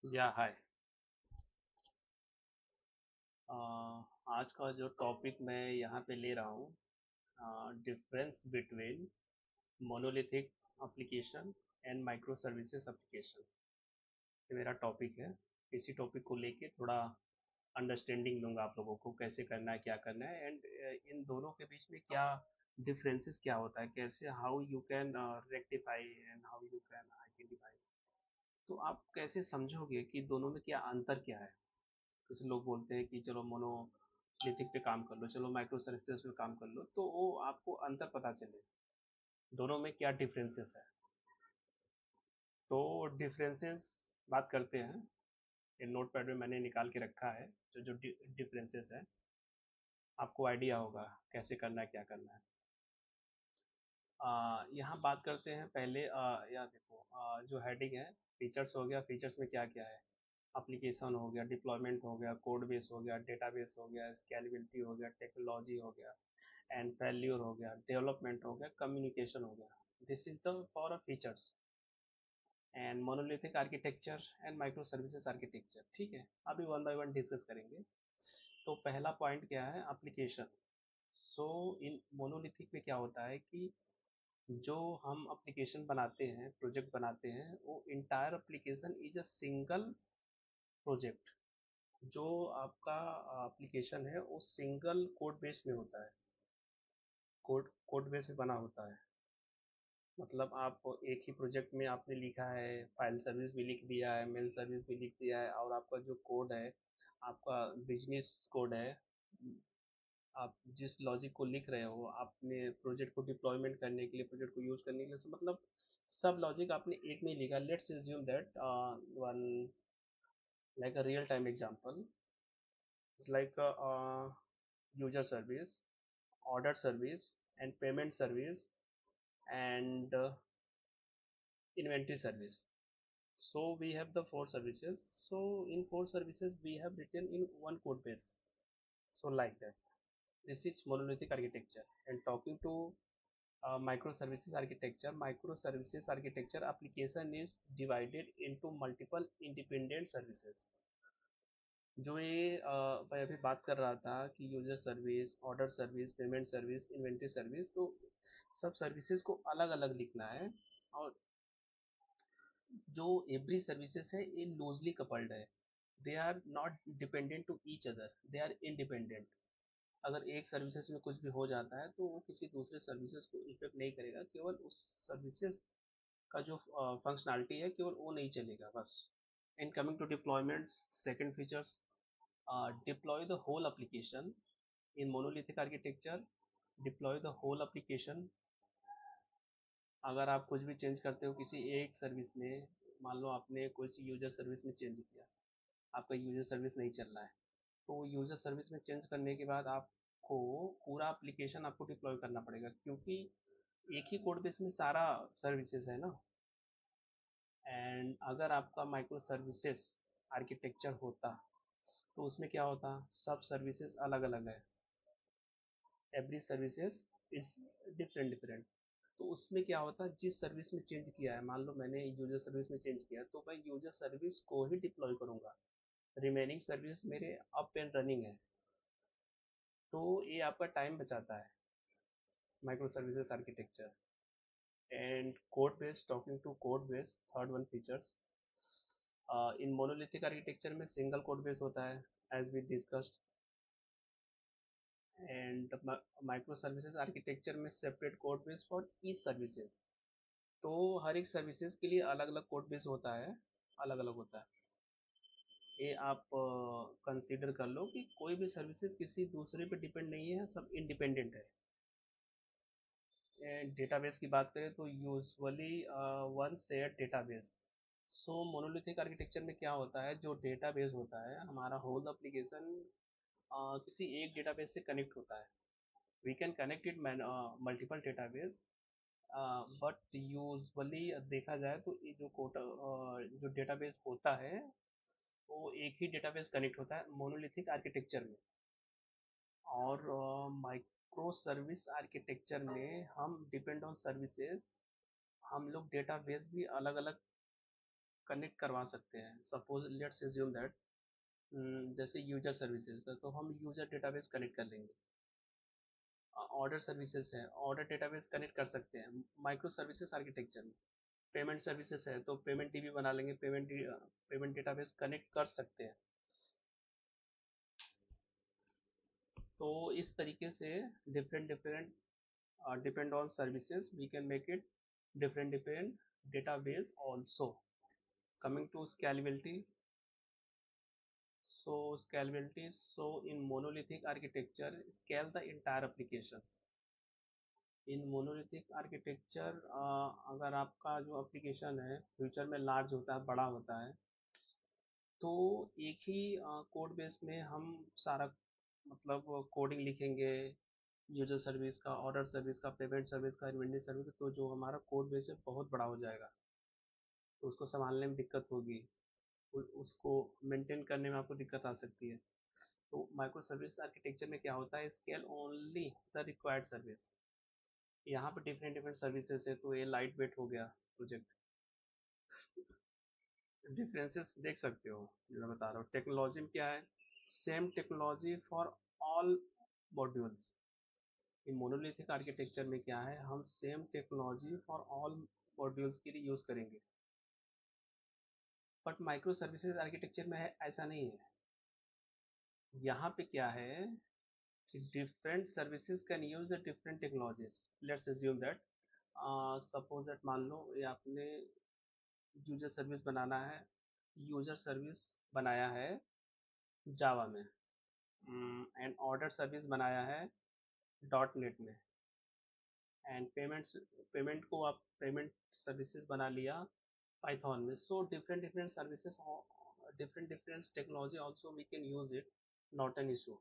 या हाय। आज का जो टॉपिक मैं यहाँ पे ले रहा हूँ, difference between monolithic application and micro services application, ये मेरा टॉपिक है। इसी टॉपिक को लेके थोड़ा अंडरस्टैंडिंग दूंगा आप लोगों को, कैसे करना है, क्या करना है, एंड इन दोनों के बीच में क्या डिफरेंसेस क्या होता है, कैसे how you can rectify and how you can identify. तो आप कैसे समझोगे कि दोनों में क्या अंतर क्या है। जैसे लोग बोलते हैं कि चलो मोनोलिथिक पे काम कर लो, चलो माइक्रो सर्विसेज पे काम कर लो, तो वो आपको अंतर पता चले दोनों में क्या डिफरेंसेस है। तो डिफरेंसेस बात करते हैं। ये नोट पैड में मैंने निकाल के रखा है, जो जो डिफरेंसेस है, आपको आइडिया होगा कैसे करना है, क्या करना है। यहाँ बात करते हैं पहले। या देखो, जो हेडिंग है, फीचर्स हो गया। फीचर्स में क्या क्या है? एप्लीकेशन हो गया, डिप्लॉयमेंट हो गया, कोड बेस हो गया, डेटाबेस हो गया, स्केलेबिलिटी हो गया, टेक्नोलॉजी हो गया, एंड फेल्यूर हो गया, डेवलपमेंट हो गया, कम्युनिकेशन हो गया। This is the power of features and monolithic architecture and micro services architecture. ठीक है, अभी वन बाय वन डिस्कस करेंगे। तो पहला पॉइंट क्या है? एप्लीकेशन। सो इन मोनोलिथिक में क्या होता है कि जो हम एप्लीकेशन बनाते हैं, प्रोजेक्ट बनाते हैं, वो entire application is a single project. जो आपका एप्लीकेशन है वो सिंगल कोड बेस में होता है, कोड कोड बेस में बना होता है। मतलब आप एक ही प्रोजेक्ट में आपने लिखा है, फाइल सर्विस भी लिख दिया है, मेल सर्विस भी लिख दिया है, और आपका जो कोड है, आपका बिजनेस कोड है। आप जिस लॉजिक को लिख रहे हो, आपने प्रोजेक्ट को डिप्लॉयमेंट करने के लिए, प्रोजेक्ट को यूज करने के लिए, मतलब सब लॉजिक आपने एक में लिखा। Let's assume that one, like a real time example, like user service, order service, and payment service, and inventory service. So we have the four services. So in four services we have written in one code base. So like that. This is monolithic architecture. And talking to microservices architecture application is divided into multiple independent services. जो ये मैं अभी बात कर रहा था कि user service, order service, payment service, inventory service, तो सब सर्विसेज को अलग अलग लिखना है। और जो एवरी सर्विसेज है ये लूजली कपल्ड है। They are not dependent to each other, they are independent. अगर एक सर्विसेज में कुछ भी हो जाता है तो वो किसी दूसरे सर्विसेज को इफेक्ट नहीं करेगा, केवल उस सर्विसेज का जो फंक्शनैलिटी है केवल वो नहीं चलेगा बस। In coming to deployment, second features, deploy the whole application in monolithic architecture. Deploy the whole application। अगर आप कुछ भी चेंज करते हो किसी एक सर्विस में, मान लो आपने कुछ यूजर सर्विस में चेंज किया, आपका यूजर सर्विस नहीं चल रहा है, तो यूजर सर्विस में चेंज करने के बाद आपको पूरा एप्लीकेशन आपको डिप्लॉय करना पड़ेगा, क्योंकि एक ही कोड बेस में सारा सर्विसेज है ना। एंड अगर आपका माइक्रो सर्विसेज आर्किटेक्चर होता तो उसमें क्या होता, सब सर्विसेज अलग अलग है, every services is different different. तो उसमें क्या होता है, जिस सर्विस में चेंज किया है, मान लो मैंने यूजर सर्विस में चेंज किया तो मैं यूजर सर्विस को ही डिप्लॉय करूंगा, रिमेनिंग सर्विस मेरे अप एंड रनिंग है। तो ये आपका टाइम बचाता है, micro services architecture. And code base, talking to code base, third one features. In monolithic architecture में सिंगल कोड बेस होता है, as we discussed. And micro services architecture में separate code base for each services. तो हर एक services के लिए अलग अलग कोड बेस होता है, अलग अलग होता है। ये आप कंसीडर कर लो कि कोई भी सर्विसेज किसी दूसरे पे डिपेंड नहीं है, सब इंडिपेंडेंट है। डेटाबेस की बात करें तो usually one share database. So monolithic architecture में क्या होता है, जो डेटाबेस होता है, हमारा होल एप्लीकेशन किसी एक डेटाबेस से कनेक्ट होता है। We can connect it multiple database, but usually देखा जाए तो ये जो जो डेटाबेस होता है वो एक ही डेटाबेस कनेक्ट होता है मोनोलिथिक आर्किटेक्चर में। और माइक्रो सर्विस आर्किटेक्चर में हम डिपेंड ऑन सर्विसेज, हम लोग डेटाबेस भी अलग अलग कनेक्ट करवा सकते हैं। सपोज लेट्स एज्यूम दैट जैसे यूजर सर्विसेज है तो हम यूजर डेटाबेस कनेक्ट कर लेंगे। ऑर्डर सर्विसेज है, ऑर्डर डेटाबेस कनेक्ट कर सकते हैं माइक्रो सर्विसेज आर्किटेक्चर में। पेमेंट सर्विसेज है तो पेमेंट डीबी बना लेंगे, पेमेंट डेटाबेस कनेक्ट कर सकते हैं। तो इस तरीके से different different depend on services we can make it different different database also. Coming to scalability, so in monolithic architecture scale the entire application. In monolithic architecture अगर आपका जो एप्लीकेशन है फ्यूचर में लार्ज होता है, बड़ा होता है, तो एक ही कोड बेस में हम सारा मतलब कोडिंग लिखेंगे, यूजर सर्विस का, ऑर्डर सर्विस का, पेमेंट सर्विस का, इन्वेंटरी सर्विस, तो जो हमारा कोड बेस है बहुत बड़ा हो जाएगा, तो उसको संभालने में दिक्कत होगी, उसको मेंटेन करने में आपको दिक्कत आ सकती है। तो माइक्रो सर्विस आर्किटेक्चर में क्या होता है, scale only the required service. यहाँ पे डिफरेंट डिफरेंट सर्विसेज है तो ये लाइट वेट हो गया प्रोजेक्ट। डिफरेंसेस देख सकते हो जो मैं बता रहा हूँ। टेक्नोलॉजी में क्या है, same technology for all modules. In monolithic architecture में क्या है, हम same technology for all modules के लिए यूज करेंगे। बट माइक्रो सर्विसेज आर्किटेक्चर में है ऐसा नहीं है। यहाँ पे क्या है कि different services can use the different technologies. Let's assume that suppose that मान लो ये आपने यूजर सर्विस बनाना है, यूजर सर्विस बनाया है जावा में, एंड ऑर्डर सर्विस बनाया है डॉट नेट में, एंड पेमेंट को आप पेमेंट सर्विसेज बना लिया पाइथन में। So different different services, different different technology also we can use it, not an issue.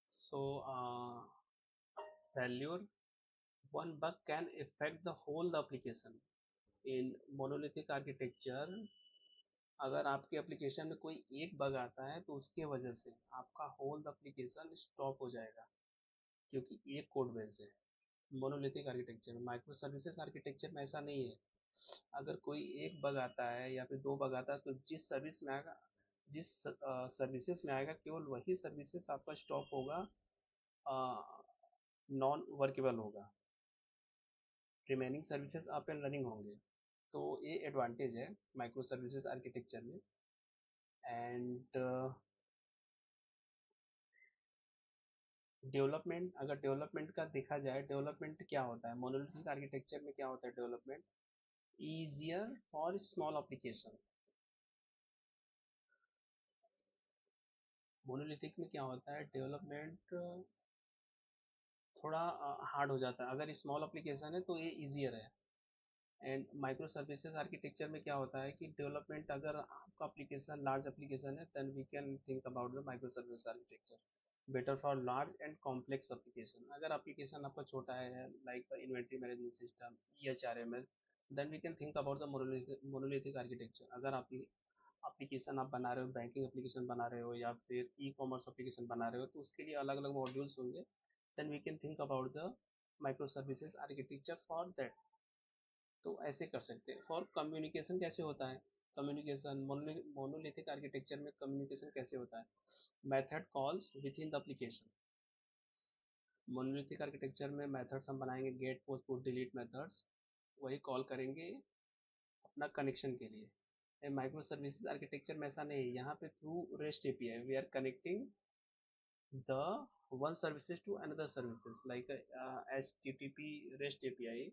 So failure, one bug can affect the whole application. In monolithic architecture, अगर आपके application में कोई एक bug आता है तो उसके वजह से आपका होल एप्लीकेशन स्टॉप हो जाएगा, क्योंकि एक कोड बेस है। मोनोलिथिक आर्किटेक्चर में, माइक्रो सर्विसेज आर्किटेक्चर में ऐसा नहीं है। अगर कोई एक बग आता है या फिर दो बग आता है तो जिस सर्विस में आएगा, जिस सर्विसेज में आएगा केवल वही सर्विसेज आपका स्टॉप होगा, नॉन वर्केबल होगा, remaining services up and running होंगे। तो ये एडवांटेज है माइक्रो सर्विसेज आर्किटेक्चर में। एंड डेवलपमेंट, अगर डेवलपमेंट का देखा जाए, डेवलपमेंट क्या होता है मोनोलिथिक आर्किटेक्चर में, क्या होता है development, easier for small application. Monolithic में क्या होता है डेवलपमेंट थोड़ा हार्ड हो जाता है, अगर स्मॉल एप्लीकेशन है तो ये ईजियर है। एंड माइक्रो सर्विसेज आर्किटेक्चर में क्या होता है कि डेवलपमेंट, अगर आपका एप्लीकेशन लार्ज एप्लीकेशन है then we can think about the micro service architecture, better for large and complex application. अगर एप्लीकेशन आपका छोटा है like inventory management system, EHRMS, then we can think about the monolithic architecture. अगर आप application आप बना रहे हो, बैंकिंग एप्लीकेशन बना रहे हो या फिर ई कॉमर्स एप्लीकेशन बना रहे हो, तो उसके लिए अलग अलग मॉड्यूल्स होंगे, then we can think about the micro services architecture for that. तो ऐसे कर सकते हैं। फॉर कम्युनिकेशन कैसे होता है, कम्युनिकेशन मोनोलिथिक आर्किटेक्चर में कम्युनिकेशन कैसे होता है, method calls with in the application. Monolithic architecture में मेथड्स हम बनाएंगे, get post put delete methods, वही कॉल करेंगे अपना कनेक्शन के लिए। माइक्रो सर्विसेज आर्किटेक्चर में ऐसा नहीं है, यहाँ पे through REST API we are connecting the one services to another services, like HTTP REST API.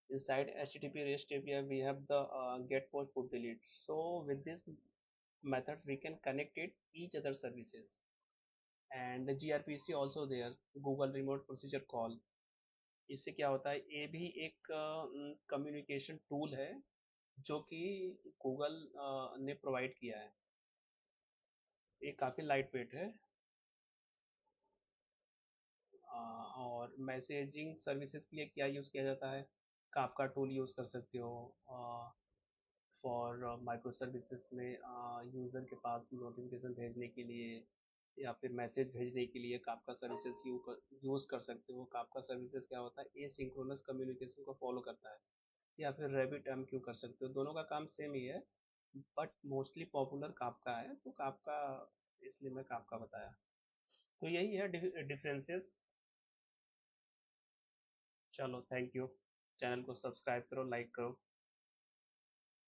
Inside HTTP REST API we have the get post put delete. So with these methods we can connect it each other services, and the gRPC also there, Google Remote Procedure Call। इससे क्या होता है, ये भी एक communication tool है जो कि गूगल ने प्रोवाइड किया है। ये काफ़ी लाइट वेट है। और मैसेजिंग सर्विसेज के लिए क्या यूज़ किया जाता है, काफका टूल यूज़ कर सकते हो फॉर माइक्रो सर्विसेज में, यूज़र के पास नोटिफिकेशन भेजने के लिए या फिर मैसेज भेजने के लिए काफका सर्विसेज यूज़ कर सकते हो। काफका सर्विसेज क्या होता है, ए सिंक्रोनस कम्युनिकेशन को फॉलो करता है। या फिर रैबिट MQ कर सकते हो, दोनों का काम सेम ही है, बट मोस्टली पॉपुलर काफका है, तो काफका, इसलिए मैं काफका बताया। तो यही है डिफरेंसेस। चलो, थैंक यू। चैनल को सब्सक्राइब करो, लाइक करो।